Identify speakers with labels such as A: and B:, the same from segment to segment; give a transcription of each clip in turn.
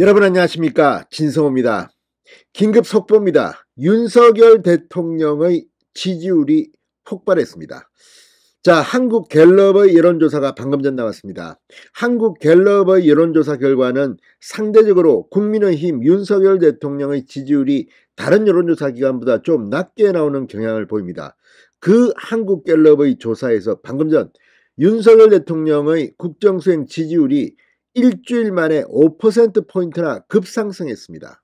A: 여러분 안녕하십니까, 진성호입니다. 긴급 속보입니다. 윤석열 대통령의 지지율이 폭발했습니다. 자, 한국갤럽의 여론조사가 방금 전 나왔습니다. 한국갤럽의 여론조사 결과는 상대적으로 국민의힘 윤석열 대통령의 지지율이 다른 여론조사 기관보다 좀 낮게 나오는 경향을 보입니다. 그 한국갤럽의 조사에서 방금 전 윤석열 대통령의 국정수행 지지율이 일주일 만에 5%포인트나 급상승했습니다.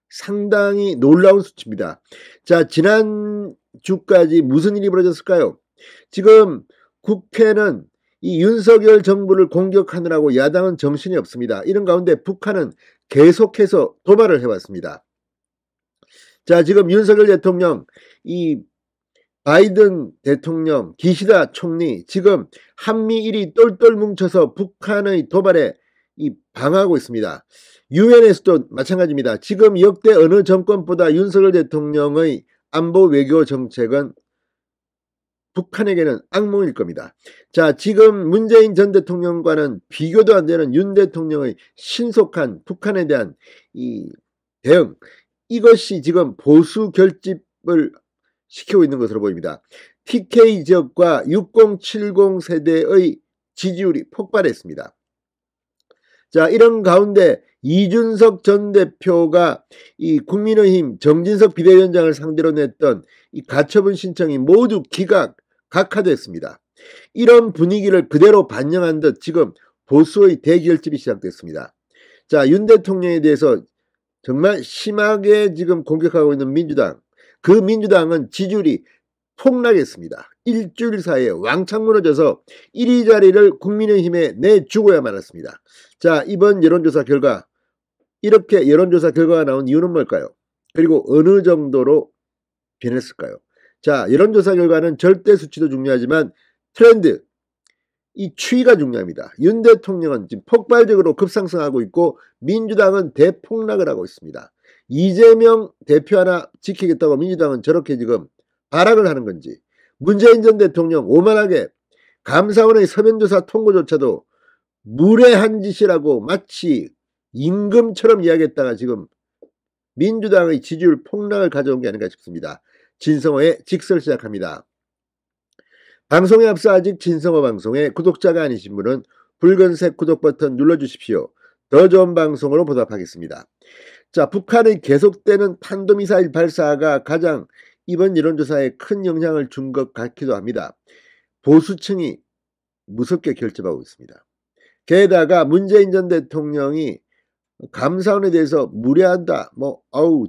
A: 상당히 놀라운 수치입니다. 자, 지난주까지 무슨 일이 벌어졌을까요? 지금 국회는 이 윤석열 정부를 공격하느라고 야당은 정신이 없습니다. 이런 가운데 북한은 계속해서 도발을 해왔습니다. 자, 지금 윤석열 대통령, 이 바이든 대통령, 기시다 총리, 지금 한미일이 똘똘 뭉쳐서 북한의 도발에 방하고 있습니다. 유엔에서도 마찬가지입니다. 지금 역대 어느 정권보다 윤석열 대통령의 안보 외교 정책은 북한에게는 악몽일 겁니다. 자, 지금 문재인 전 대통령과는 비교도 안 되는 윤 대통령의 신속한 북한에 대한 이 대응, 이것이 지금 보수 결집을 시키고 있는 것으로 보입니다. TK 지역과 6070 세대의 지지율이 폭발했습니다. 자, 이런 가운데 이준석 전 대표가 이 국민의힘 정진석 비대위원장을 상대로 냈던 이 가처분 신청이 모두 각하됐습니다. 이런 분위기를 그대로 반영한 듯 지금 보수의 대결집이 시작됐습니다. 자, 윤 대통령에 대해서 정말 심하게 지금 공격하고 있는 민주당, 그 민주당은 지지율이 폭락했습니다. 일주일 사이에 왕창 무너져서 1위 자리를 국민의힘에 내주고야 말았습니다. 자, 이번 여론조사 결과, 이렇게 여론조사 결과가 나온 이유는 뭘까요? 그리고 어느 정도로 변했을까요? 자, 여론조사 결과는 절대 수치도 중요하지만 트렌드, 이 추이가 중요합니다. 윤 대통령은 지금 폭발적으로 급상승하고 있고 민주당은 대폭락을 하고 있습니다. 이재명 대표 하나 지키겠다고 민주당은 저렇게 지금 발악을 하는 건지, 문재인 전 대통령 오만하게 감사원의 서면조사 통보조차도 무례한 짓이라고 마치 임금처럼 이야기했다가 지금 민주당의 지지율 폭락을 가져온 게 아닌가 싶습니다. 진성호의 직설 시작합니다. 방송에 앞서 아직 진성호 방송에 구독자가 아니신 분은 붉은색 구독 버튼 눌러주십시오. 더 좋은 방송으로 보답하겠습니다. 자, 북한의 계속되는 탄도미사일 발사가 가장 이번 여론조사에 큰 영향을 준 것 같기도 합니다. 보수층이 무섭게 결집하고 있습니다. 게다가 문재인 전 대통령이 감사원에 대해서 무례한다,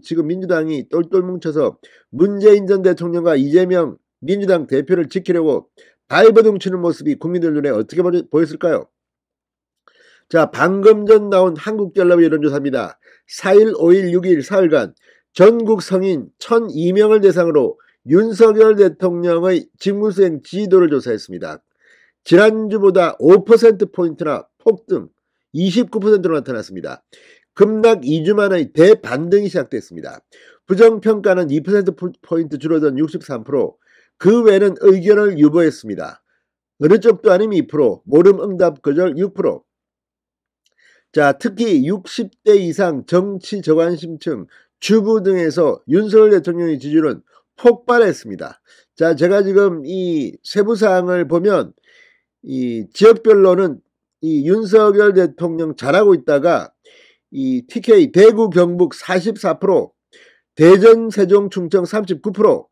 A: 지금 민주당이 똘똘 뭉쳐서 문재인 전 대통령과 이재명 민주당 대표를 지키려고 발버둥 치는 모습이 국민들 눈에 어떻게 보였을까요? 자, 방금 전 나온 한국갤럽 여론조사입니다. 4일, 5일, 6일, 사흘간 전국 성인 1002명을 대상으로 윤석열 대통령의 직무수행 지지도를 조사했습니다. 지난주보다 5%포인트나 폭등, 29%로 나타났습니다. 급락 2주 만의 대반등이 시작됐습니다. 부정평가는 2%포인트 줄어든 63%, 그 외에는 의견을 유보했습니다. 어느 쪽도 아님 2%, 모름 응답 거절 6%. 자, 특히 60대 이상 정치 저관심층, 주부 등에서 윤석열 대통령의 지지율은 폭발했습니다. 자, 제가 지금 이 세부사항을 보면 이 지역별로는 이 윤석열 대통령 잘하고 있다가 이 TK 대구 경북 44%, 대전 세종 충청 39%,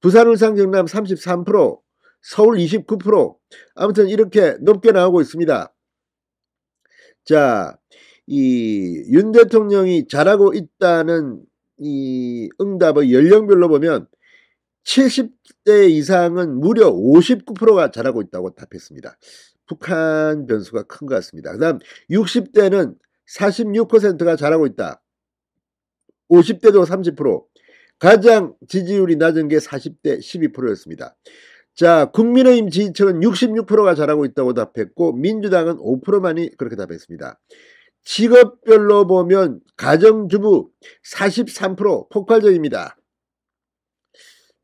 A: 부산 울산 경남 33%, 서울 29%, 아무튼 이렇게 높게 나오고 있습니다. 자, 이 윤 대통령이 잘하고 있다는 이 응답의 연령별로 보면 70대 이상은 무려 59%가 잘하고 있다고 답했습니다. 북한 변수가 큰 것 같습니다. 그 다음 60대는 46%가 잘하고 있다. 50대도 30%, 가장 지지율이 낮은 게 40대 12%였습니다. 자, 국민의힘 지지층은 66%가 잘하고 있다고 답했고 민주당은 5%만이 그렇게 답했습니다. 직업별로 보면 가정주부 43% 폭발적입니다.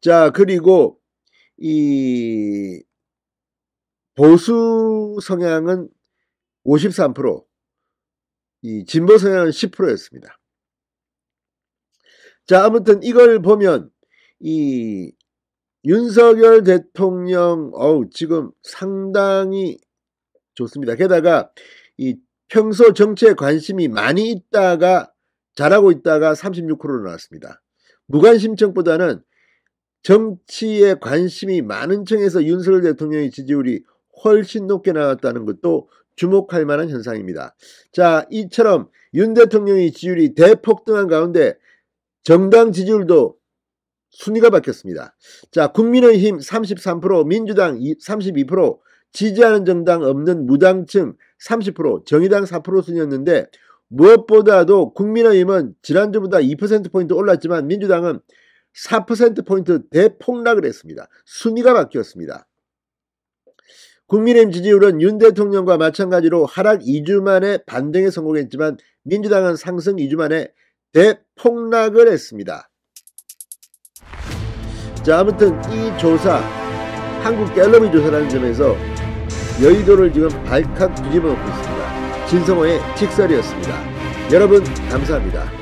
A: 자, 그리고 이 보수 성향은 53%, 이 진보 성향은 10%였습니다. 자, 아무튼 이걸 보면 이 윤석열 대통령 지금 상당히 좋습니다. 게다가 이 평소 정치에 관심이 많이 있다가 잘하고 있다가 36%로 나왔습니다. 무관심층보다는 정치에 관심이 많은 층에서 윤석열 대통령의 지지율이 훨씬 높게 나왔다는 것도 주목할 만한 현상입니다. 자, 이처럼 윤 대통령의 지지율이 대폭등한 가운데 정당 지지율도 순위가 바뀌었습니다. 자, 국민의힘 33%, 민주당 32%, 지지하는 정당 없는 무당층 30%, 정의당 4% 순이었는데 무엇보다도 국민의힘은 지난주보다 2%포인트 올랐지만 민주당은 4%포인트 대폭락을 했습니다. 순위가 바뀌었습니다. 국민의힘 지지율은 윤 대통령과 마찬가지로 하락 2주 만에 반등에 성공했지만 민주당은 상승 2주 만에 대폭락을 했습니다. 자, 아무튼 이 조사, 한국 갤럽의 조사라는 점에서 여의도를 지금 발칵 뒤집어 놓고 있습니다. 진성호의 직설이었습니다. 여러분 감사합니다.